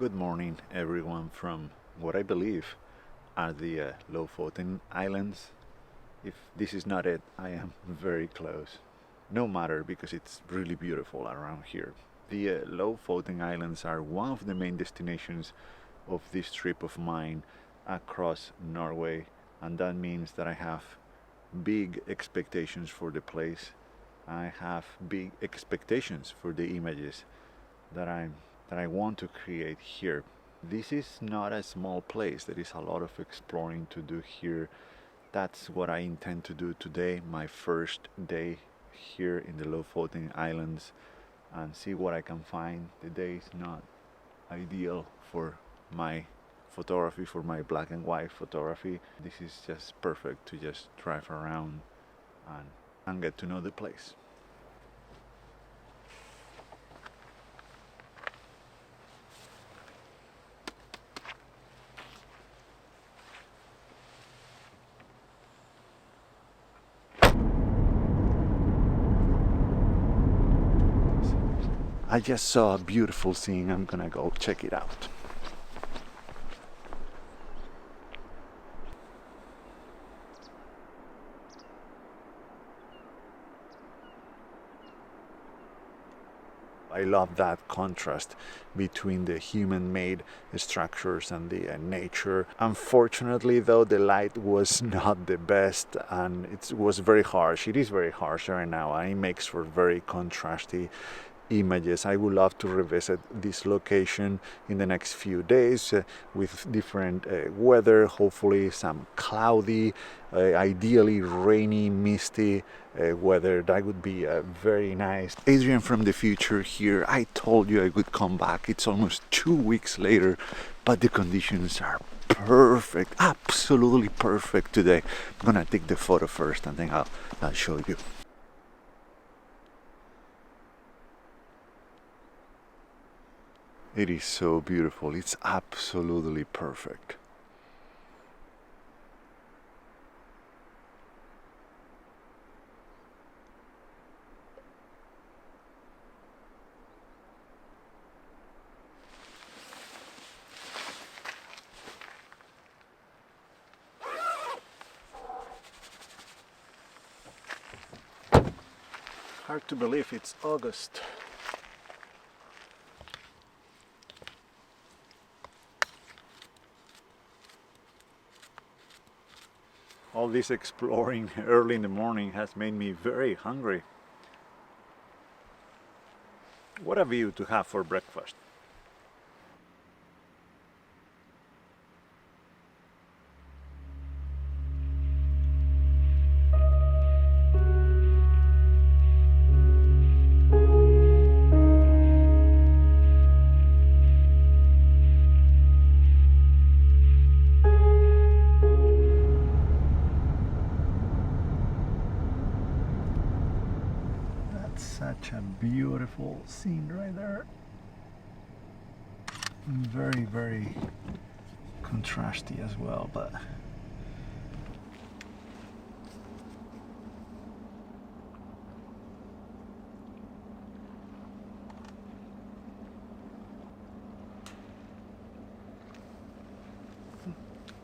Good morning, everyone, from what I believe are the Lofoten Islands. If this is not it, I am very close. No matter, because it's really beautiful around here. The Lofoten Islands are one of the main destinations of this trip of mine across Norway, and that means that I have big expectations for the place. I have big expectations for the images that I want to create here. This is not a small place. There is a lot of exploring to do here. That's what I intend to do today, my first day here in the Lofoten Islands, and see what I can find. The day is not ideal for my photography, for my black and white photography. This is just perfect to just drive around and get to know the place. I just saw a beautiful scene. I'm gonna go check it out. I love that contrast between the human-made structures and the nature. Unfortunately, though, the light was not the best, and it was very harsh. It is very harsh right now, and it makes for very contrasty images. I would love to revisit this location in the next few days with different weather, hopefully some cloudy, ideally rainy, misty weather. That would be very nice. Adrian from the future here. I told you I would come back. It's almost 2 weeks later, but the conditions are perfect, absolutely perfect today. I'm gonna take the photo first and then I'll show you. It is so beautiful. It's absolutely perfect. Hard to believe it's August. All this exploring early in the morning has made me very hungry. What a view to have for breakfast. Such a beautiful scene right there. Very, very contrasty as well, but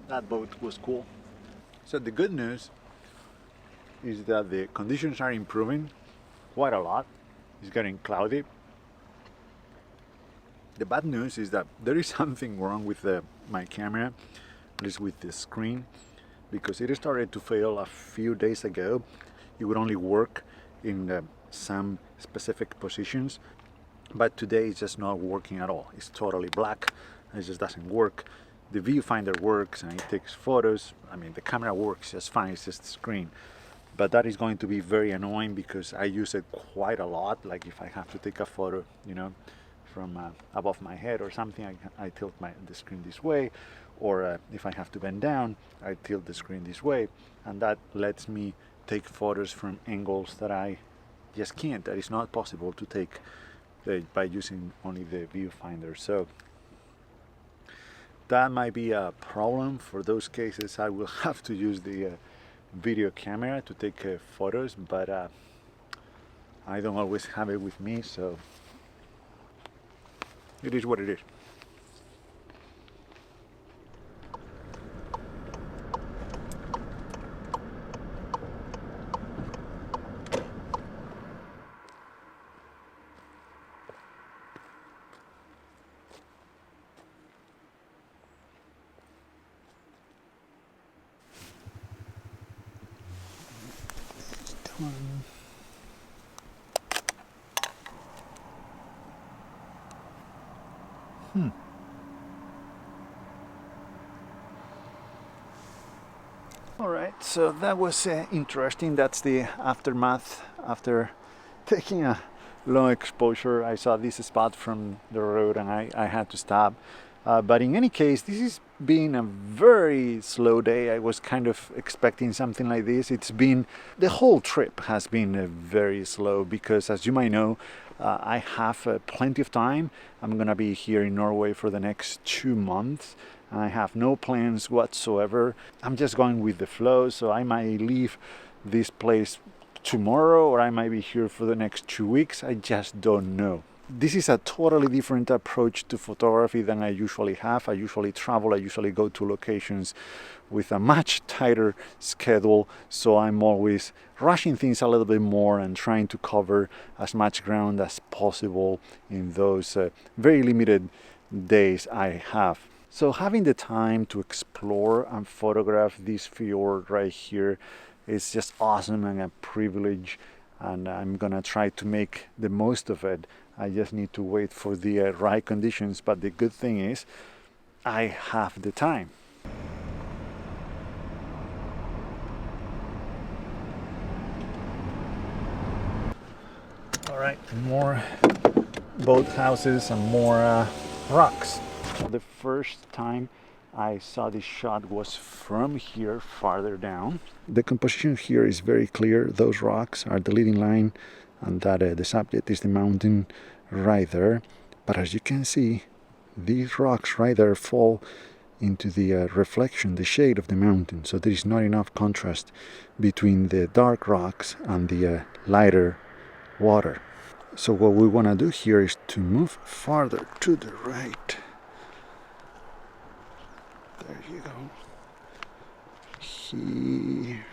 that boat was cool. So the good news is that the conditions are improving quite a lot. It's getting cloudy. The bad news is that there is something wrong with my camera, at least with the screen, because it started to fail a few days ago. It would only work in some specific positions, but today it's just not working at all. It's totally black, it just doesn't work. The viewfinder works and it takes photos. I mean, the camera works just fine, it's just the screen. But that is going to be very annoying because I use it quite a lot. Like if I have to take a photo, you know, from above my head or something, I tilt the screen this way. Or if I have to bend down, I tilt the screen this way. And that lets me take photos from angles that I just can't, that is not possible to take by using only the viewfinder. So that might be a problem. For those cases, I will have to use the video camera to take photos, but I don't always have it with me, so it is what it is. All right, so that was interesting. That's the aftermath after taking a long exposure. I saw this spot from the road and I had to stop. But in any case, this has been a very slow day. I was kind of expecting something like this. The whole trip has been very slow because, as you might know, I have plenty of time. I'm gonna be here in Norway for the next 2 months. I have no plans whatsoever. I'm just going with the flow, so I might leave this place tomorrow or I might be here for the next 2 weeks. I just don't know. This is a totally different approach to photography than I usually have. I usually travel, I usually go to locations with a much tighter schedule, so I'm always rushing things a little bit more and trying to cover as much ground as possible in those very limited days I have. So having the time to explore and photograph this fjord right here is just awesome and a privilege, and I'm gonna try to make the most of it. I just need to wait for the right conditions, but the good thing is I have the time. All right, more boathouses and more rocks. The first time I saw this shot was from here, farther down. The composition here is very clear. Those rocks are the leading line, and that the subject is the mountain right there. But as you can see, these rocks right there fall into the reflection, the shade of the mountain. So there is not enough contrast between the dark rocks and the lighter water. So what we want to do here is to move farther to the right. There you go. Here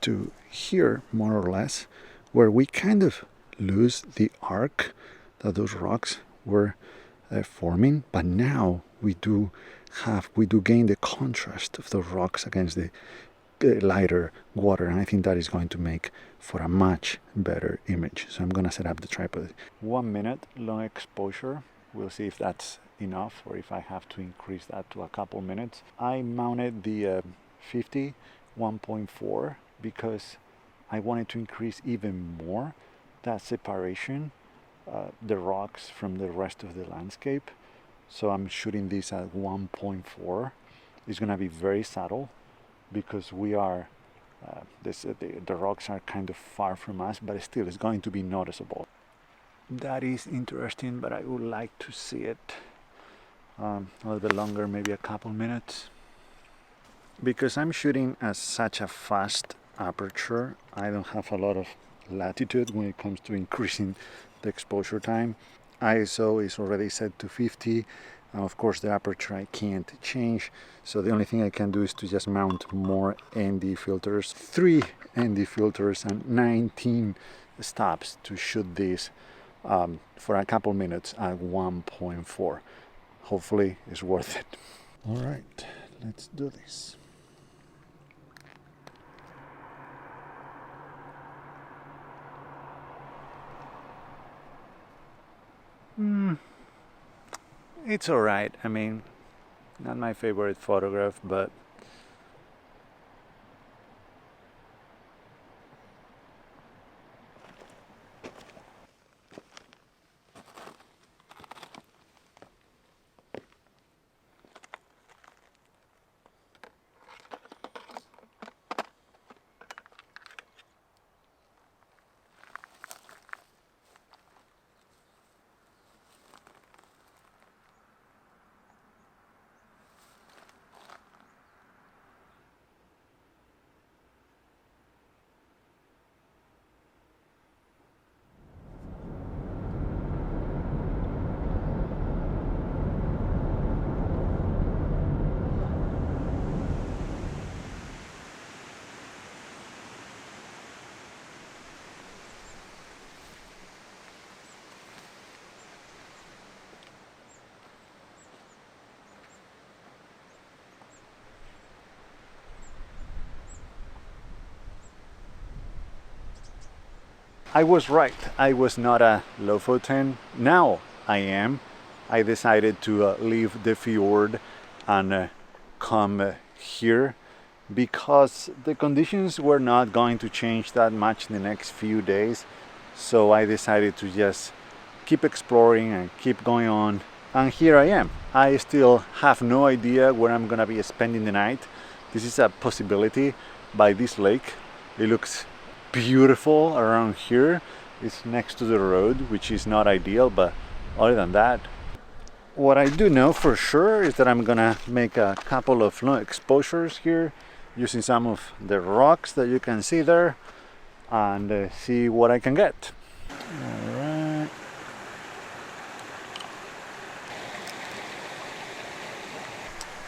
to here, more or less, where we kind of lose the arc that those rocks were forming, but now we do gain the contrast of those rocks against the lighter water, and I think that is going to make for a much better image. So I'm gonna set up the tripod. 1 minute long exposure. We'll see if that's enough or if I have to increase that to a couple minutes. I mounted the 50 1.4 because I wanted to increase even more that separation, the rocks from the rest of the landscape. So I'm shooting this at 1.4. It's gonna be very subtle because we are the rocks are kind of far from us, but still it's going to be noticeable. That is interesting, but I would like to see it a little bit longer, maybe a couple minutes. Because I'm shooting at such a fast aperture, I don't have a lot of latitude when it comes to increasing the exposure time. ISO is already set to 50. Of course, the aperture I can't change, so the only thing I can do is to just mount more ND filters, 3 ND filters and 19 stops to shoot this for a couple minutes at 1.4. Hopefully it's worth it. All right, let's do this. It's alright. I mean, not my favorite photograph, but I was right. I was not a Lofoten. Now I am. I decided to leave the fjord and come here because the conditions were not going to change that much in the next few days. So I decided to just keep exploring and keep going on. And here I am. I still have no idea where I'm gonna be spending the night. This is a possibility by this lake. It looks beautiful around here. It's next to the road, which is not ideal, but other than that, what I do know for sure is that I'm gonna make a couple of long exposures here using some of the rocks that you can see there and see what I can get. All right.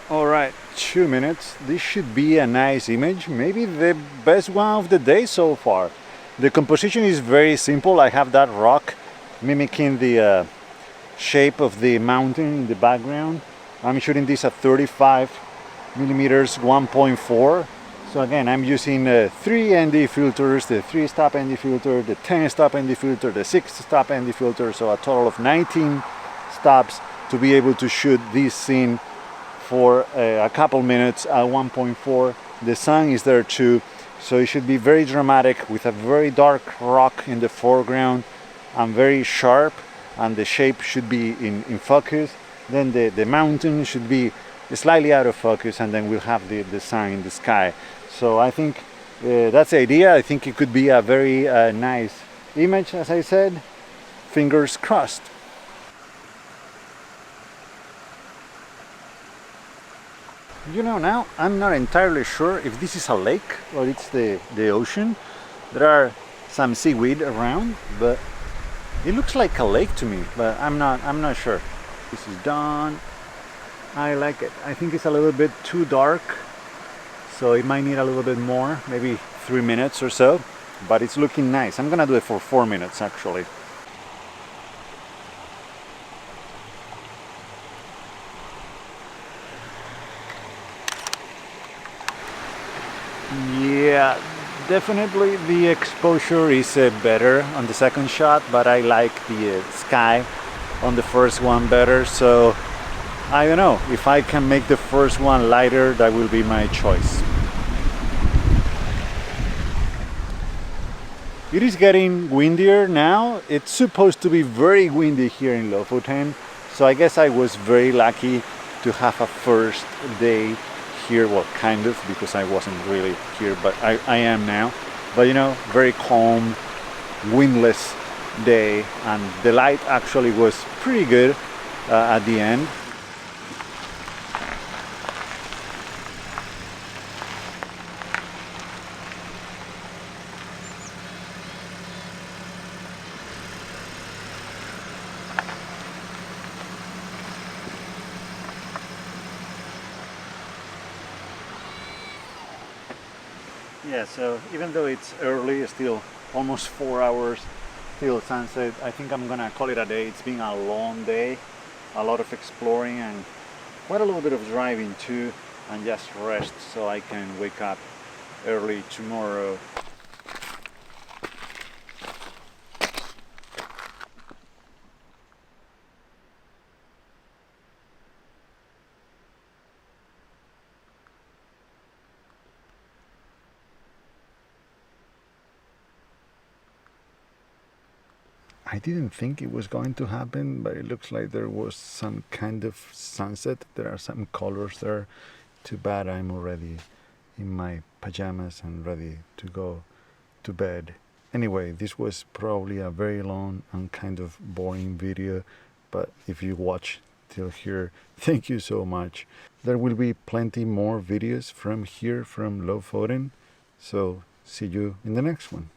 All right, 2 minutes. This should be a nice image, maybe the best one of the day so far. The composition is very simple. I have that rock mimicking the shape of the mountain in the background. I'm shooting this at 35 millimeters 1.4. So again, I'm using 3 ND filters, the 3-stop ND filter, the 10-stop ND filter, the 6-stop ND filter, so a total of 19 stops to be able to shoot this scene for a couple minutes at 1.4. The sun is there too, so it should be very dramatic with a very dark rock in the foreground and very sharp, and the shape should be in focus. Then the mountain should be slightly out of focus, and then we'll have the sun in the sky. So I think that's the idea. I think it could be a very nice image, as I said. Fingers crossed. You know, now I'm not entirely sure if this is a lake or it's the ocean. There are some seaweed around, but it looks like a lake to me, but I'm not sure. This is done. I like it. I think it's a little bit too dark, so it might need a little bit more, maybe 3 minutes or so, but it's looking nice. I'm gonna do it for 4 minutes actually. Yeah, definitely the exposure is better on the second shot, but I like the sky on the first one better, so I don't know. If I can make the first one lighter, that will be my choice. It is getting windier now. It's supposed to be very windy here in Lofoten, so I guess I was very lucky to have a first day here, well, kind of, because I wasn't really here, but I am now. But you know, very calm, windless day, and the light actually was pretty good at the end. Yeah, so even though it's early, it's still almost 4 hours till sunset. I think I'm gonna call it a day. It's been a long day, a lot of exploring and quite a little bit of driving too, and just rest so I can wake up early tomorrow. I didn't think it was going to happen, but it looks like there was some kind of sunset. There are some colors there. Too bad I'm already in my pajamas and ready to go to bed. Anyway, this was probably a very long and kind of boring video, but if you watch till here, thank you so much. There will be plenty more videos from here, from Lofoten, so see you in the next one.